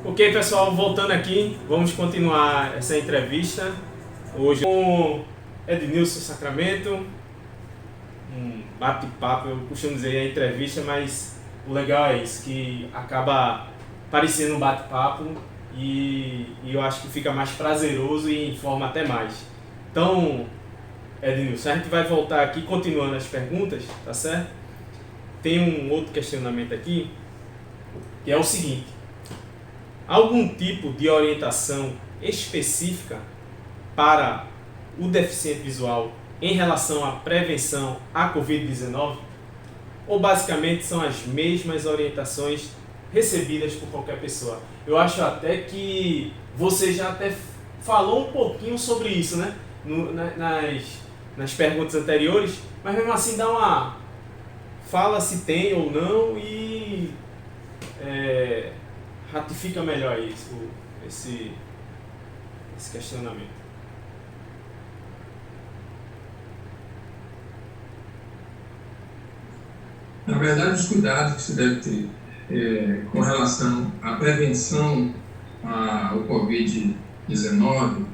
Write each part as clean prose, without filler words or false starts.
Ok, pessoal, voltando aqui, vamos continuar essa entrevista hoje com Ednilson Sacramento, um bate-papo. Eu costumo dizer a entrevista, mas o legal é isso, que acaba parecendo um bate-papo e eu acho que fica mais prazeroso e informa até mais. Então, Ednilson, a gente vai voltar aqui continuando as perguntas, tá certo? Tem um outro questionamento aqui, que é o seguinte: algum tipo de orientação específica para o deficiente visual em relação à prevenção à Covid-19? Ou basicamente são as mesmas orientações recebidas por qualquer pessoa? Eu acho até que você já até falou um pouquinho sobre isso, né? Nas perguntas anteriores, mas mesmo assim dá uma... fala se tem ou não e ratifica melhor isso, esse questionamento. Na verdade, os cuidados que se deve ter com relação à prevenção ao Covid-19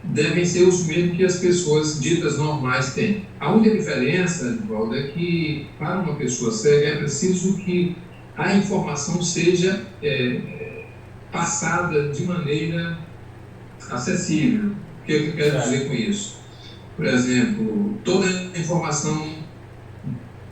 devem ser os mesmos que as pessoas ditas normais têm. A única diferença, Edvaldo, é que para uma pessoa cega é preciso que a informação seja passada de maneira acessível. O que eu quero dizer com isso? Por exemplo, toda a informação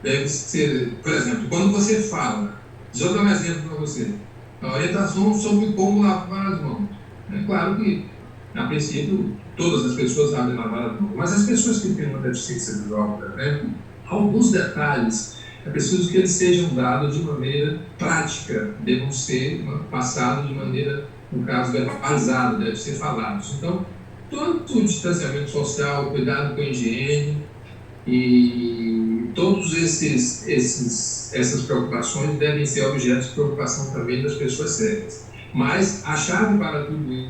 deve ser, por exemplo, quando você fala, deixa eu dar um exemplo para você, a orientação sobre como lavar as mãos. É claro que, a princípio, todas as pessoas sabem lavar as mãos, mas as pessoas que têm uma deficiência visual, por exemplo, alguns detalhes é preciso que eles sejam dados de maneira prática, devam ser passados de maneira, no caso, verbalizada, devem ser falados. Então, todo o distanciamento social, cuidado com a higiene e todos essas preocupações devem ser objetos de preocupação também das pessoas cegas. Mas a chave para tudo isso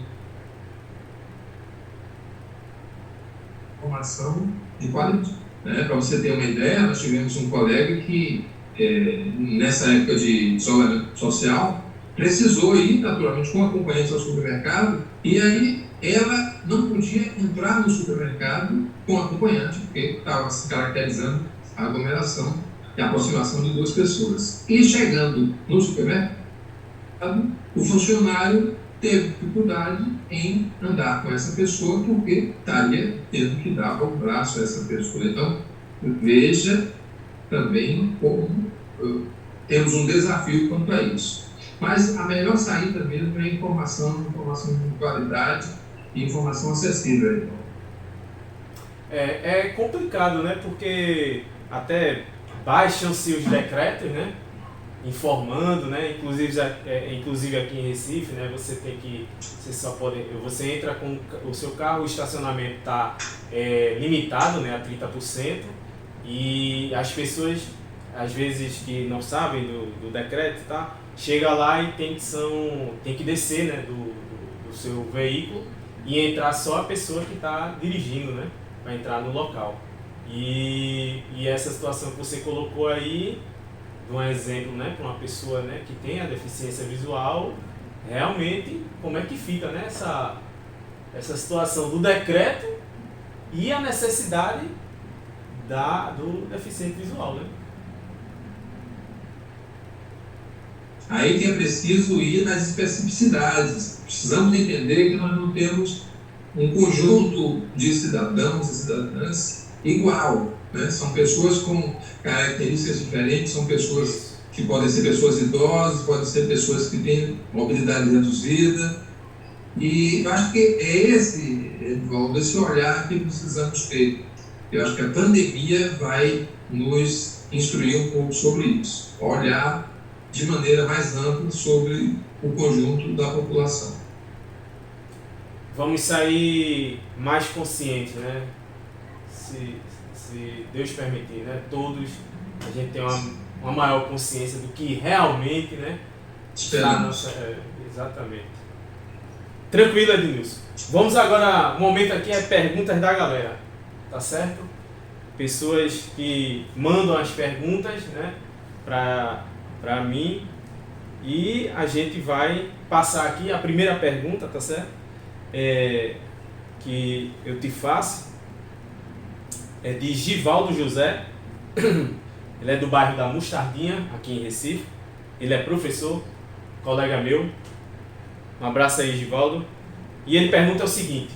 é informação de qualidade. Para você ter uma ideia, nós tivemos um colega que, nessa época de isolamento social, precisou ir, naturalmente, com acompanhante ao supermercado, e aí ela não podia entrar no supermercado com acompanhante, porque estava se caracterizando a aglomeração e a aproximação de duas pessoas. E chegando no supermercado, o funcionário teve dificuldade em andar com essa pessoa porque estaria tendo que dar o braço a essa pessoa. Então, veja também como temos um desafio quanto a isso. Mas a melhor saída mesmo é informação de qualidade e informação acessível. É complicado, né? Porque até baixam-se os decretos, né? Informando, né? Inclusive aqui em Recife, né? Você entra com o seu carro, o estacionamento está limitado, né? A 30%, e as pessoas, às vezes, que não sabem do decreto, tá? Chega lá e tem que descer, né? do seu veículo e entrar só a pessoa que está dirigindo, né? Para entrar no local. E essa situação que você colocou aí, de um exemplo, né, para uma pessoa, né, que tem a deficiência visual, realmente, como é que fica, né, essa situação do decreto e a necessidade do deficiente visual, né? Aí que é preciso ir nas especificidades. Precisamos entender que nós não temos um conjunto de cidadãos e cidadãs igual, né? São pessoas com características diferentes, são pessoas que podem ser pessoas idosas, podem ser pessoas que têm mobilidade reduzida. E eu acho que é esse olhar que precisamos ter. Eu acho que a pandemia vai nos instruir um pouco sobre isso. Olhar de maneira mais ampla sobre o conjunto da população. Vamos sair mais conscientes, né? Se Deus permitir, né? Todos a gente tem uma maior consciência do que realmente, né? Exatamente. Tranquilo, Ednilson. Vamos agora, o momento aqui é perguntas da galera, tá certo? Pessoas que mandam as perguntas, né? Para mim, E a gente vai passar aqui a primeira pergunta, tá certo? Que eu te faço é de Givaldo José. Ele é do bairro da Mostardinha, aqui em Recife. Ele é professor, colega meu. Um abraço aí, Givaldo. E ele pergunta o seguinte: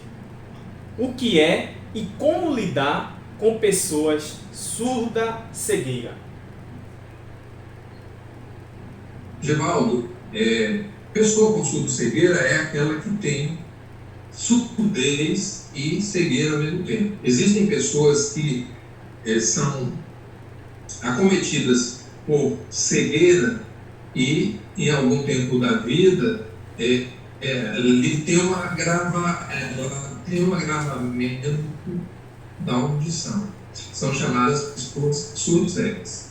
o que é e como lidar com pessoas surda-cegueira? Givaldo, pessoa com surdo-cegueira é aquela que tem surdez e cegueira ao mesmo tempo. Existem pessoas que são acometidas por cegueira e, em algum tempo da vida, ele tem um agravamento da audição. São chamadas pessoas surdo-cegas.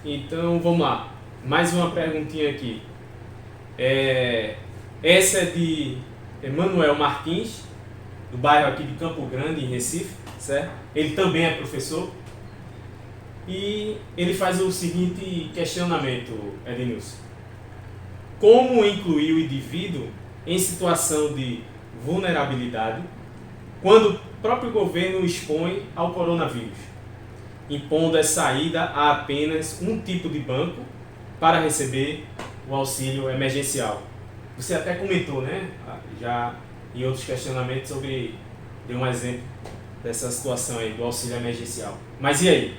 Então, vamos lá. Mais uma perguntinha aqui. Essa é de Emanuel Martins, do bairro aqui de Campo Grande, em Recife, certo? Ele também é professor. E ele faz o seguinte questionamento, Ednilson: como incluir o indivíduo em situação de vulnerabilidade quando o próprio governo o expõe ao coronavírus, impondo a saída a apenas um tipo de banco para receber o auxílio emergencial? Você até comentou, né, já em outros questionamentos deu um exemplo dessa situação aí do auxílio emergencial. Mas e aí?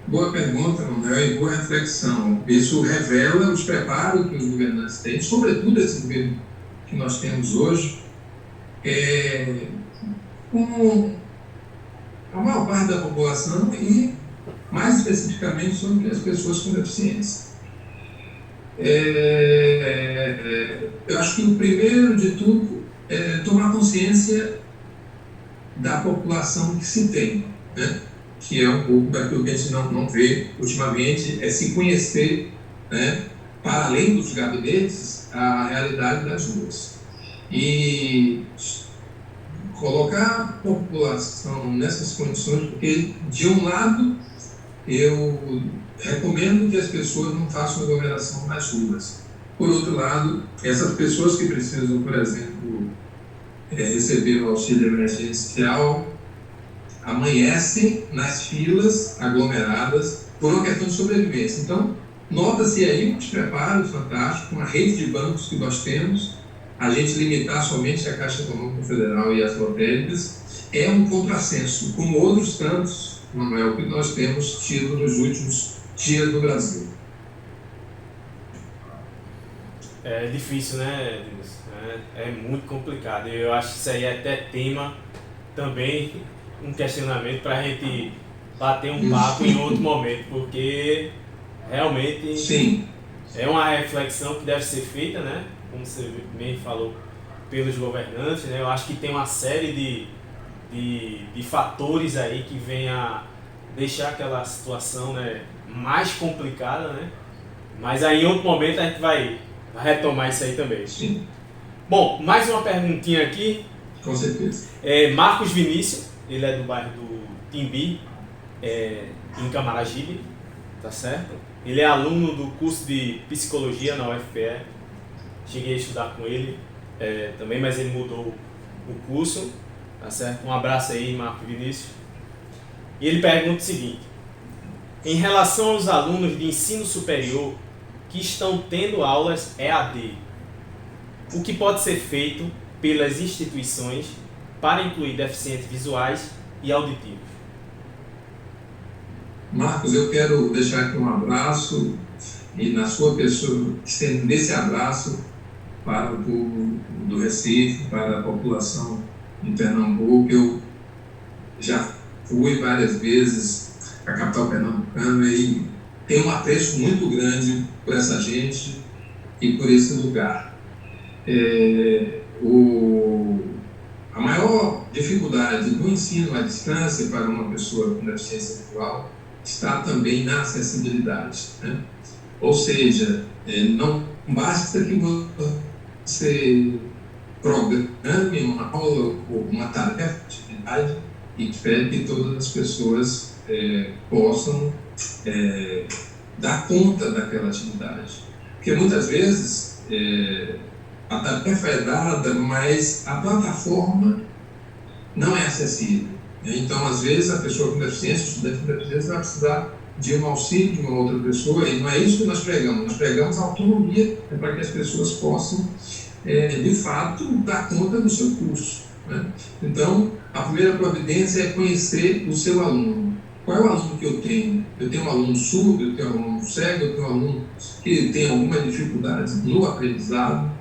Boa pergunta, Manuel, e boa reflexão. Isso revela os preparos que os governantes têm, sobretudo esse governo que nós temos hoje, com a maior parte da população e, mais especificamente, sobre as pessoas com deficiência. Eu acho que o primeiro de tudo é tomar consciência da população que se tem, né? Que é um pouco daquilo que a gente não vê ultimamente, é se conhecer, né, para além dos gabinetes, a realidade das ruas. E colocar a população nessas condições, porque, de um lado, eu recomendo que as pessoas não façam aglomeração nas ruas. Por outro lado, essas pessoas que precisam, por exemplo, receber o auxílio emergencial, amanhecem nas filas aglomeradas por uma questão de sobrevivência. Então, nota-se aí um despreparo fantástico, uma rede de bancos que nós temos. A gente limitar somente a Caixa Econômica Federal e as lotéricas é um contrassenso, como outros tantos, Manuel, que nós temos tido nos últimos dias no Brasil. É difícil, né, Ednilson? É muito complicado. Eu acho que isso aí é até tema também, um questionamento para a gente bater um papo em outro momento, porque realmente Sim, é uma reflexão que deve ser feita, né? Como você bem falou, pelos governantes, né? Eu acho que tem uma série de fatores aí que vem a deixar aquela situação, né, mais complicada, né? Mas aí em outro momento a gente vai retomar isso aí também. sim. Bom, mais uma perguntinha aqui. Com certeza. Marcos Vinícius, ele é do bairro do Timbi, em Camaragibe, tá certo? Ele é aluno do curso de Psicologia na UFPE. Cheguei a estudar com ele também, mas ele mudou o curso, tá certo? Um abraço aí, Marcos Vinícius. E ele pergunta o seguinte: em relação aos alunos de ensino superior que estão tendo aulas EAD, o que pode ser feito pelas instituições para incluir deficientes visuais e auditivos? Marcos, eu quero deixar aqui um abraço e, na sua pessoa, estender esse abraço para o povo do Recife, para a população de Pernambuco. Eu já fui várias vezes à capital pernambucana e tenho um apreço muito grande por essa gente e por esse lugar. A maior dificuldade do ensino à distância para uma pessoa com deficiência visual está também na acessibilidade, né? Ou seja, não basta que você programe em uma aula ou uma tarefa, atividade, e espero que todas as pessoas possam dar conta daquela atividade. Porque muitas vezes a tarefa é dada, mas a plataforma não é acessível. Então, às vezes, a pessoa com deficiência, o estudante com deficiência, vai precisar de um auxílio de uma outra pessoa, e não é isso que nós pregamos. Nós pregamos a autonomia para que as pessoas possam, de fato, dar conta do seu curso, né? Então, a primeira providência é conhecer o seu aluno. Qual é o aluno que eu tenho? Eu tenho um aluno surdo, eu tenho um aluno cego, eu tenho um aluno que tem alguma dificuldade no aprendizado.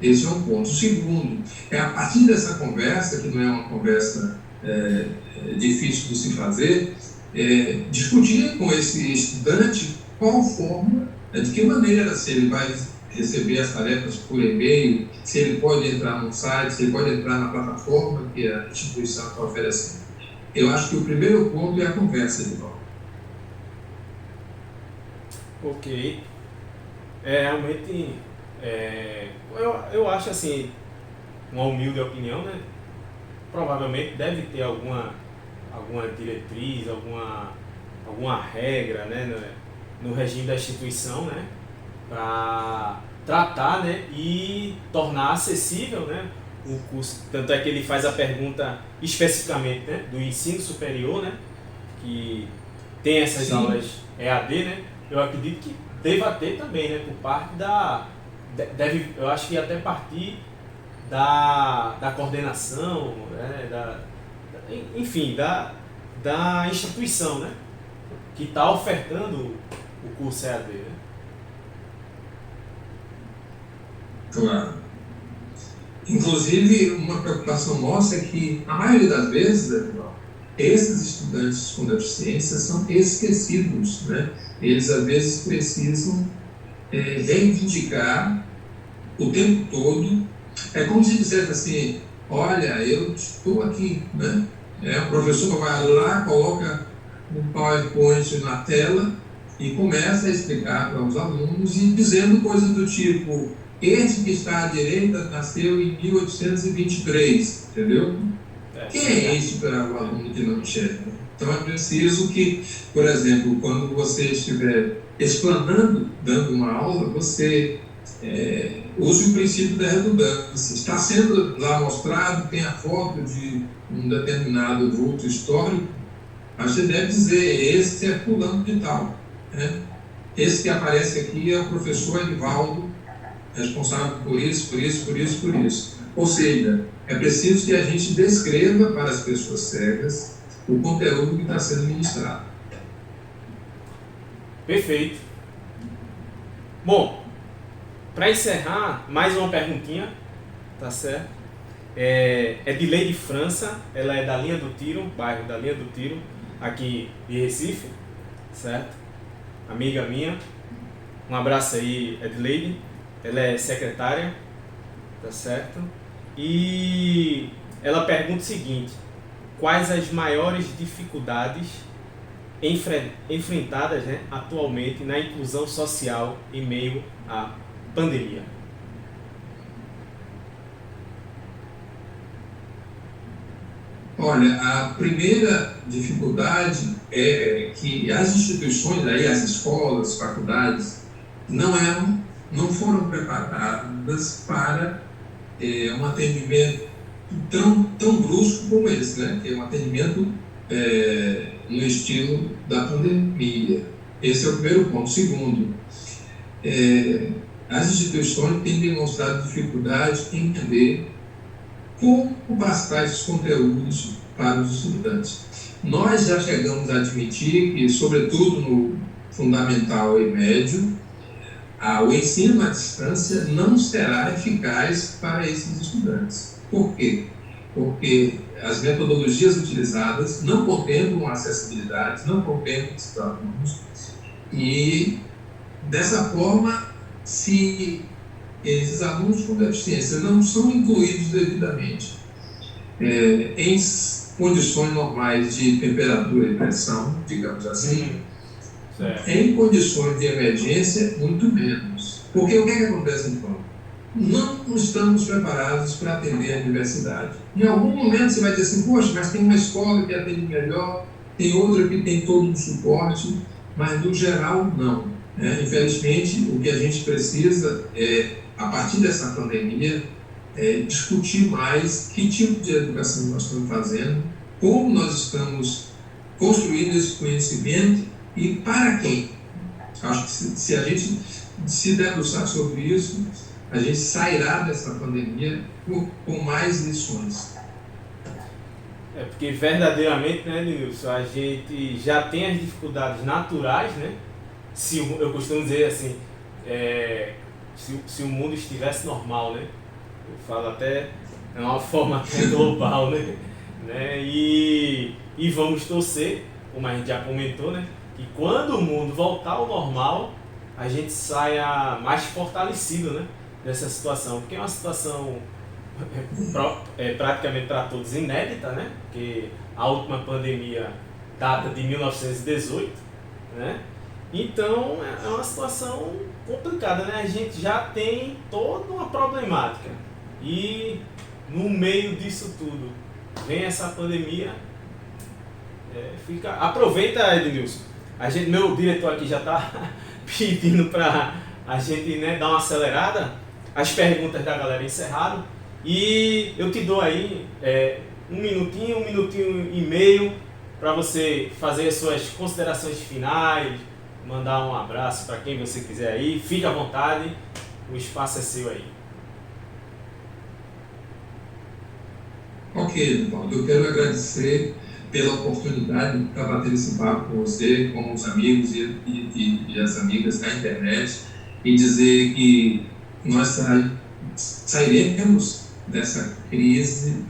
Esse é um ponto. O segundo, é a partir dessa conversa, que não é uma conversa difícil de se fazer, discutir com esse estudante qual forma, de que maneira, se ele vai receber as tarefas por e-mail, se ele pode entrar no site, se ele pode entrar na plataforma que a instituição está oferecendo. Eu acho que o primeiro ponto é a conversa, de volta. Ok. Realmente, eu acho assim, uma humilde opinião, né? Provavelmente deve ter alguma diretriz, alguma regra, né, no regime da instituição, né, para tratar, né, e tornar acessível, né, o curso. Tanto é que ele faz a pergunta especificamente, né, do ensino superior, né, que tem essas Sim. aulas EAD, né. Eu acredito que deva ter também, né, por parte eu acho que até partir da coordenação, né, enfim, da instituição, né, que está ofertando o curso EAD, né? Claro. Inclusive, uma preocupação nossa é que, a maioria das vezes, esses estudantes com deficiência são esquecidos, né? Eles, às vezes, precisam reivindicar o tempo todo. É como se dissesse assim, olha, eu estou aqui, né? O professor vai lá, coloca um PowerPoint na tela e começa a explicar para os alunos e dizendo coisas do tipo, esse que está à direita nasceu em 1823, entendeu? Quem é esse para o aluno que não enxerga? Então é preciso que, por exemplo, quando você estiver explanando, dando uma aula, você use o princípio da redundância. Está sendo lá mostrado, tem a foto de um determinado vulto histórico, mas você deve dizer, esse é fulano de tal, né? Esse que aparece aqui é o professor Edivaldo, responsável por isso, por isso, por isso, por isso. Ou seja, é preciso que a gente descreva para as pessoas cegas o conteúdo que está sendo ministrado. Perfeito. Bom, para encerrar, mais uma perguntinha, tá certo? É de Leide França, ela é da Linha do Tiro, bairro da Linha do Tiro, aqui de Recife, certo? Amiga minha, um abraço aí, Edleide, ela é secretária, tá certo? E ela pergunta o seguinte, quais as maiores dificuldades enfrentadas, né, atualmente na inclusão social em meio à pandemia? Olha, a primeira dificuldade é que as instituições, aí, as escolas, faculdades, não foram preparadas para um atendimento tão brusco como esse, né? Que é um atendimento no estilo da pandemia. Esse é o primeiro ponto. Segundo, as instituições têm demonstrado dificuldade em entender como passar esses conteúdos para os estudantes. Nós já chegamos a admitir que, sobretudo no fundamental e médio, o ensino à distância não será eficaz para esses estudantes. Por quê? Porque as metodologias utilizadas não contemplam acessibilidade, não contemplam esses alunos, e, dessa forma, se esses alunos com deficiência não são incluídos devidamente em condições normais de temperatura e pressão, digamos assim, em condições de emergência, muito menos. Porque o que acontece então? não estamos preparados para atender a diversidade. Em algum momento você vai dizer assim, poxa, mas tem uma escola que atende melhor, tem outra que tem todo um suporte, mas no geral não. Né? Infelizmente, o que a gente precisa é, a partir dessa pandemia, discutir mais que tipo de educação nós estamos fazendo, como nós estamos construindo esse conhecimento e para quem. Acho que se a gente se debruçar sobre isso, a gente sairá dessa pandemia com mais lições. Porque verdadeiramente, né, Nilson, a gente já tem as dificuldades naturais, né? Eu costumo dizer assim, se o mundo estivesse normal, né? Eu falo até, é uma forma até global, né? E vamos torcer, como a gente já comentou, né? Que quando o mundo voltar ao normal, a gente saia mais fortalecido, né? Dessa situação, porque é uma situação praticamente para todos inédita, né? Porque a última pandemia data de 1918, né? Então é uma situação complicada, né? A gente já tem toda uma problemática e no meio disso tudo vem essa pandemia. Aproveita, Ednilson. Meu diretor aqui já está pedindo para a gente, né, dar uma acelerada. As perguntas da galera encerraram. E eu te dou aí um minutinho e meio para você fazer as suas considerações finais, mandar um abraço para quem você quiser aí. Fique à vontade, o espaço é seu aí. Ok, Paulo, eu quero agradecer pela oportunidade de estar batendo esse papo com você, com os amigos e as amigas da internet e dizer que nós sairemos dessa crise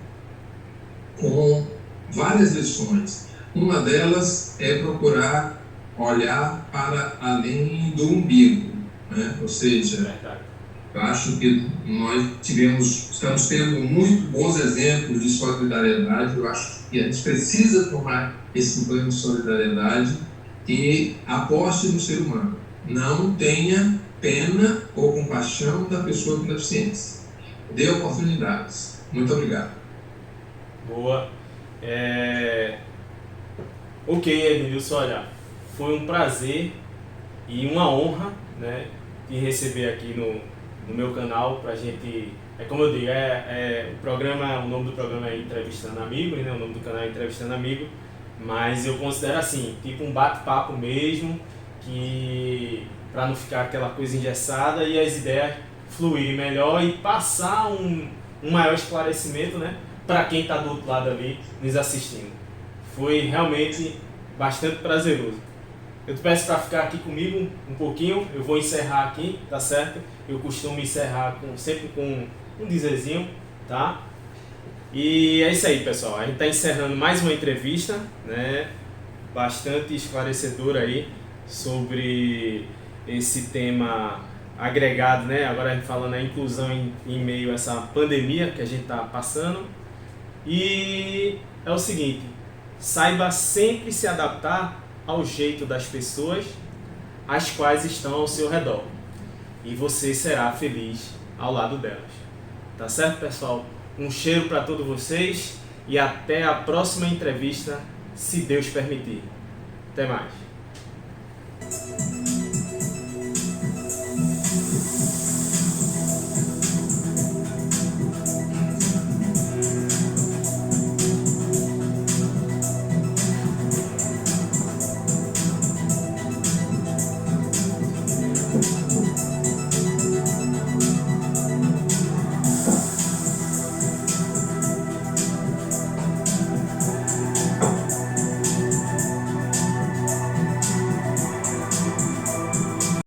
com várias lições. Uma delas é procurar olhar para além do umbigo, né? Ou seja, eu acho que nós estamos tendo muito bons exemplos de solidariedade. Eu acho que a gente precisa tomar esse banho de solidariedade e aposte no ser humano. Não tenha pena ou compaixão da pessoa com deficiência. Dê oportunidades. Muito obrigado. Boa. Ok, Ednilson, olha, foi um prazer e uma honra, né, te receber aqui no meu canal pra gente. Como eu digo, o nome do programa é Entrevistando Amigo, né? O nome do canal é Entrevistando Amigo, mas eu considero assim, tipo um bate-papo mesmo, que para não ficar aquela coisa engessada e as ideias fluírem melhor e passar um maior esclarecimento, né, para quem está do outro lado ali nos assistindo. Foi realmente bastante prazeroso. Eu te peço para ficar aqui comigo um pouquinho, eu vou encerrar aqui, tá certo? Eu costumo encerrar sempre com um dizerzinho, tá? E é isso aí, pessoal. A gente está encerrando mais uma entrevista, né? Bastante esclarecedora aí sobre esse tema agregado, né? Agora a gente falando a inclusão em meio a essa pandemia que a gente está passando. E é o seguinte, saiba sempre se adaptar ao jeito das pessoas as quais estão ao seu redor. E você será feliz ao lado delas. Tá certo, pessoal? Um cheiro para todos vocês e até a próxima entrevista, se Deus permitir. Até mais.